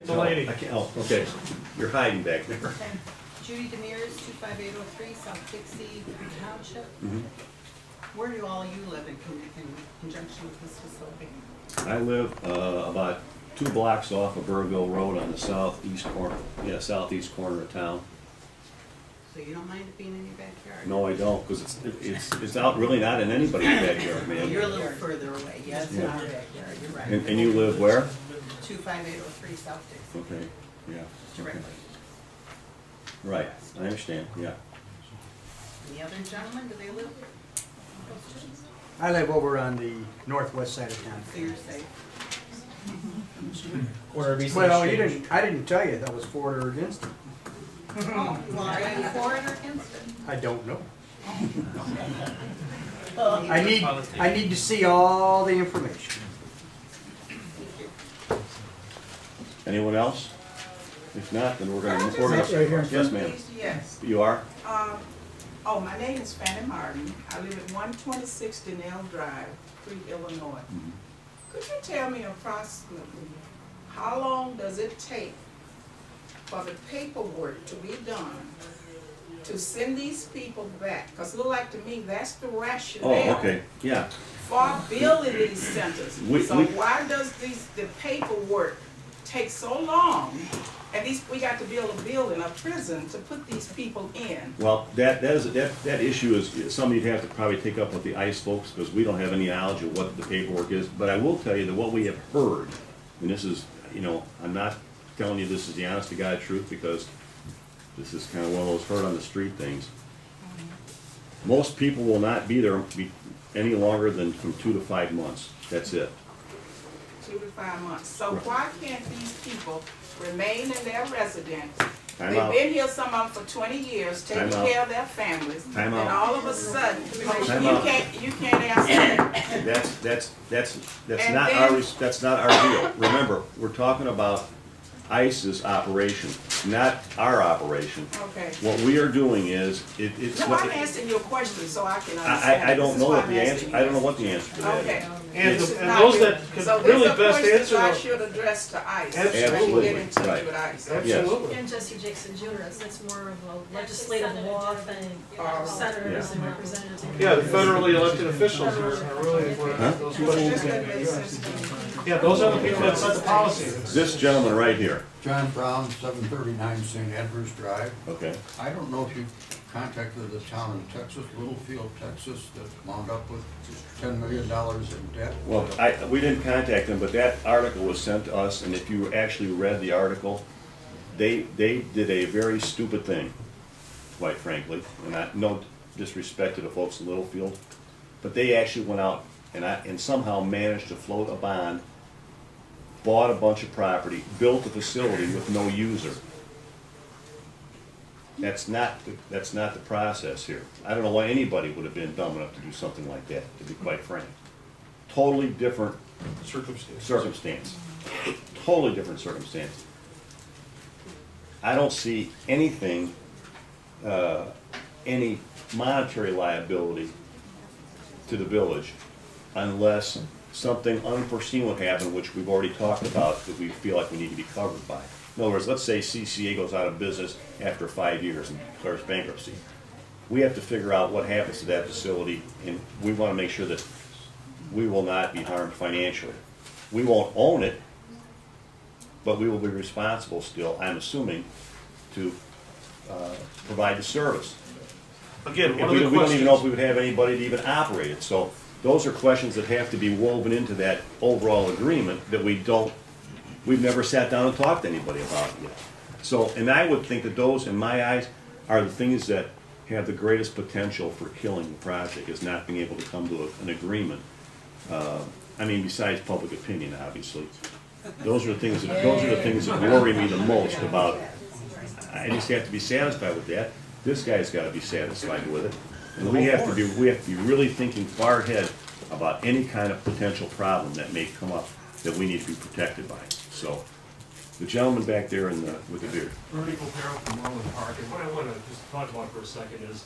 The lady. I can't, oh, okay. You're hiding back there. Okay. Judy Demers, 25803 South Dixie, Crete Township. Where do all you live in conjunction with this facility? I live about 2 blocks off of Burville Road on the southeast corner. Yeah, southeast corner of town. So you don't mind it being in your backyard? No, I don't, because it's out really not in anybody's backyard, man. You're a little further away. Yes, in our backyard. You're right. And you live where? 25803 South Dixie. Okay, yeah. Directly. Right, I understand, yeah. The other gentlemen, do they live close to us? I live over on the northwest side of town. So you're safe. Well, I didn't tell you that was for or against it. Oh, well, are you for it or against it? I don't know. I need to see all the information. Anyone else? If not, then we're going to... Right here. Yes, ma'am. Yes. You are? Oh, my name is Fanny Martin. I live at 126 Donnell Drive, Crete, Illinois. Could you tell me approximately how long does it take for the paperwork to be done to send these people back? Because it looks like to me that's the rationale. Oh, okay, yeah. For building these centers. So why does the paperwork take so long? And we got to build a building, a prison, to put these people in. Well, that issue is something you'd have to probably take up with the ICE folks, because we don't have any knowledge of what the paperwork is. But I will tell you that what we have heard, and this is, you know, I'm not telling you this is the honest to God truth, because this is kind of one of those heard on the street things. Most people will not be there any longer than from 2 to 5 months. That's it. 2 to 5 months. So why can't these people remain in their residence? Time They've out. been here some of them for 20 years, taking care of their families, Time and out. all of a sudden, Time you out. can't ask that. That's not our deal. Remember, we're talking about ICE's operation, not our operation. Okay. What we are doing is it's. No, I'm asking you a question so I can understand. I don't know what the answer. I don't know what the answer to that is. Okay. And This is those not that good. could So really these are best questions answer I those- should address to ICE. Absolutely. Get in touch Right. with ICE. Absolutely. And Jesse Jackson Jr., that's more of a legislative law thing, senators and representatives. Yeah, the federally elected officials are really where those questions. Yeah, those are the people that set the policy. This gentleman right here. John Brown, 739 St. Andrews Drive. Okay. I don't know if you contacted the town in Texas, Littlefield, Texas, that wound up with $10 million in debt. Well, we didn't contact them, but that article was sent to us, and if you actually read the article, they did a very stupid thing, quite frankly, and no disrespect to the folks in Littlefield, but they actually went out and somehow managed to float a bond, bought a bunch of property, built a facility with no user. That's not the process here. I don't know why anybody would have been dumb enough to do something like that, to be quite frank. Totally different circumstance. Totally different circumstance. I don't see anything, any monetary liability to the village unless something unforeseen would happen, which we've already talked about, that we feel like we need to be covered by. In other words, let's say CCA goes out of business after 5 years and declares bankruptcy. We have to figure out what happens to that facility, and we want to make sure that we will not be harmed financially. We won't own it, but we will be responsible still, I'm assuming, to provide the service. Again, we don't even know if we would have anybody to even operate it. So those are questions that have to be woven into that overall agreement that we've never sat down and talked to anybody about it yet. So, and I would think that those, in my eyes, are the things that have the greatest potential for killing the project, is not being able to come to an agreement. I mean, besides public opinion, obviously. Those are the things that worry me the most about. I just have to be satisfied with that. This guy's got to be satisfied with it. And we have to be really thinking far ahead about any kind of potential problem that may come up that we need to be protected by. So The gentleman back there in the, with the beard. Ernie Copero from Marlin Park, and what I want to just talk about for a second is,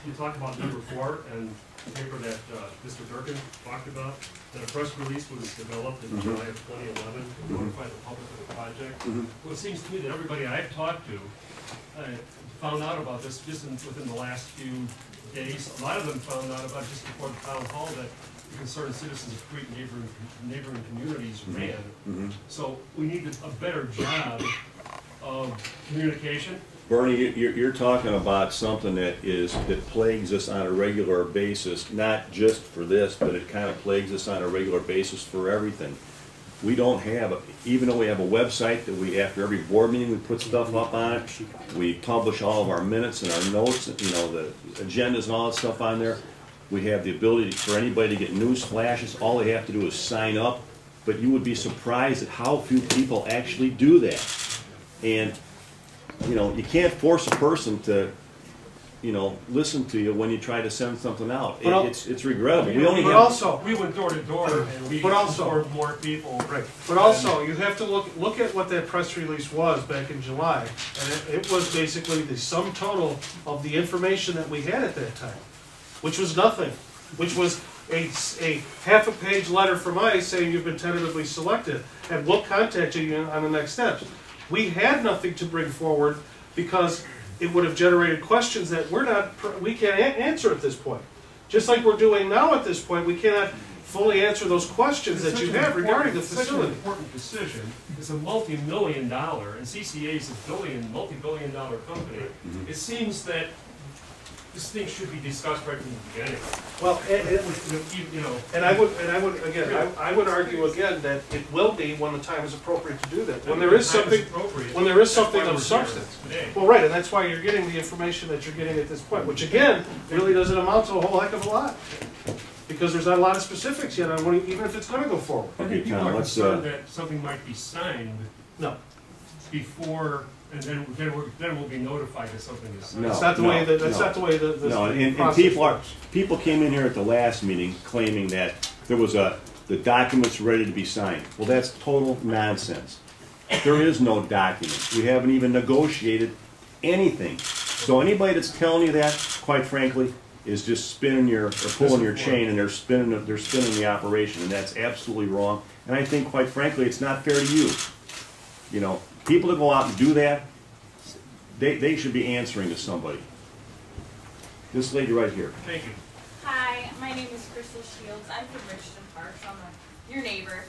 you talked about number 4 and the paper that Mr. Durkin talked about, that a press release was developed in July of 2011 to notify the public of the project. Well, it seems to me that everybody I've talked to found out about this just within the last few days. A lot of them found out about it just before the town hall that the concerned citizens of Crete neighboring communities ran. So we need a better job of communication. Bernie, you're talking about something that plagues us on a regular basis, not just for this, but it kind of plagues us on a regular basis for everything. We don't have, even though we have a website that we, after every board meeting, we put stuff up on it. We publish all of our minutes and our notes, you know, the agendas and all that stuff on there. We have the ability for anybody to get news flashes. All they have to do is sign up. But you would be surprised at how few people actually do that. And, you know, you can't force a person to, you know, listen to you when you try to send something out. It's regrettable. We only have, we went door to door and we informed more people. Right. But also, you have to look at what that press release was back in July, and it was basically the sum total of the information that we had at that time, which was nothing, which was a half-a-page letter from ICE saying you've been tentatively selected, and we'll contact you on the next steps. We had nothing to bring forward because it would have generated questions that we can't answer at this point. Just like we're doing now at this point, we cannot fully answer those questions that you have regarding the facility. Such an important decision. It's a multi-million-dollar, and CCA is a multi-billion-dollar company. It seems that this thing should be discussed right from the beginning. Well, you know, and I would argue again that it will be when the time is appropriate to do that. When there is something of substance. Well, right, and that's why you're getting the information that you're getting at this point, which again really doesn't amount to a whole heck of a lot, because there's not a lot of specifics yet on even if it's going to go forward. okay, people Tom, are let's. concerned that something might be signed No. before. And then we'll be notified that something is signed. No. That's not the way the No, and people came in here at the last meeting claiming that there was the documents ready to be signed. Well, that's total nonsense. There is no document. We haven't even negotiated anything. So anybody that's telling you that, quite frankly, is just spinning or pulling your chain, and they're spinning the operation, and that's absolutely wrong. And I think, quite frankly, it's not fair to you. You know, people that go out and do that, they should be answering to somebody. This lady right here. Thank you. Hi, my name is Crystal Shields. I'm from Richardson Park, so I'm your neighbor.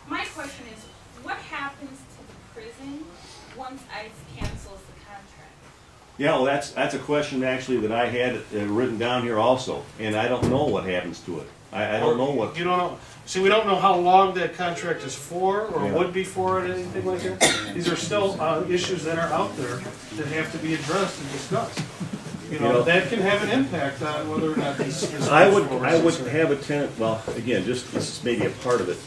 My question is, what happens to the prison once ICE cancels the contract? Yeah, well, that's a question actually that I had written down here also, and I don't know what happens to it. I don't know what. You don't know. See, we don't know how long that contract is for, or would be for, or anything like that. These are still issues that are out there that have to be addressed and discussed. You know, that can have an impact on whether or not these. I would have a tenant. Well, again, just this is maybe a part of it.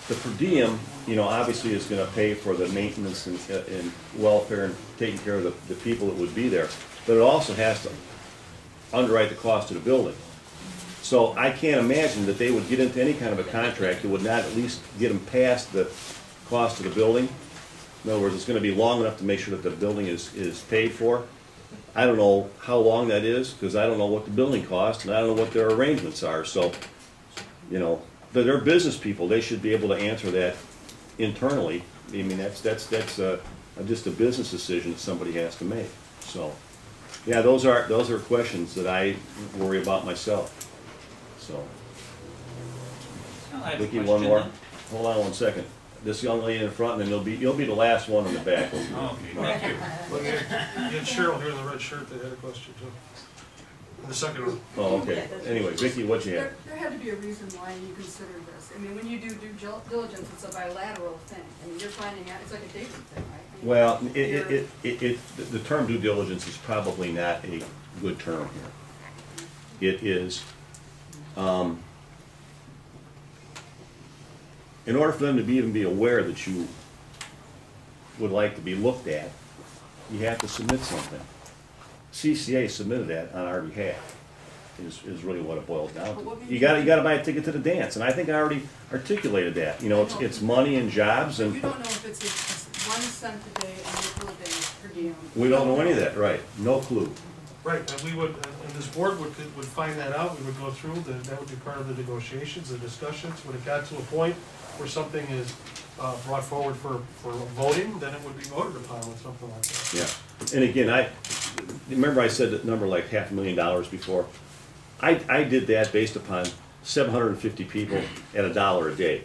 The per diem, you know, obviously is going to pay for the maintenance and welfare and taking care of the people that would be there, but it also has to underwrite the cost of the building. So I can't imagine that they would get into any kind of a contract that would not at least get them past the cost of the building. In other words, it's going to be long enough to make sure that the building is paid for. I don't know how long that is, because I don't know what the building costs, and I don't know what their arrangements are. So, you know, they're business people. They should be able to answer that internally. I mean, that's just a business decision that somebody has to make. So, yeah, those are questions that I worry about myself. So, Vicki, one more. Hold on one second. This young lady in front, and then you'll be the last one in the back. Okay, thank you. Well, you had Cheryl here in the red shirt that had a question too. In the second row. Oh, okay. Anyway, Vicki, what you have? There had to be a reason why you considered this. I mean, when you do due diligence, it's a bilateral thing. I mean, you're finding out, it's like a dating thing, right? I mean, Well, the term due diligence is probably not a good term here. It is, in order for them to even be aware that you would like to be looked at, you have to submit something. CCA submitted that on our behalf. is really what it boils down But what to. made You you gotta buy a ticket to the dance, and I think I already articulated that. You know, it's money and jobs, You and don't know if it's a 1 cent a day and nickel a day per diem. we don't know any of that, right? No clue. Right, and we would, and this board would find that out, we would go through, that would be part of the negotiations, the discussions. When it got to a point where something is brought forward for voting, then it would be voted upon with something like that. Yeah, and again, remember I said that number like $500,000 before? I did that based upon 750 people at $1 a day.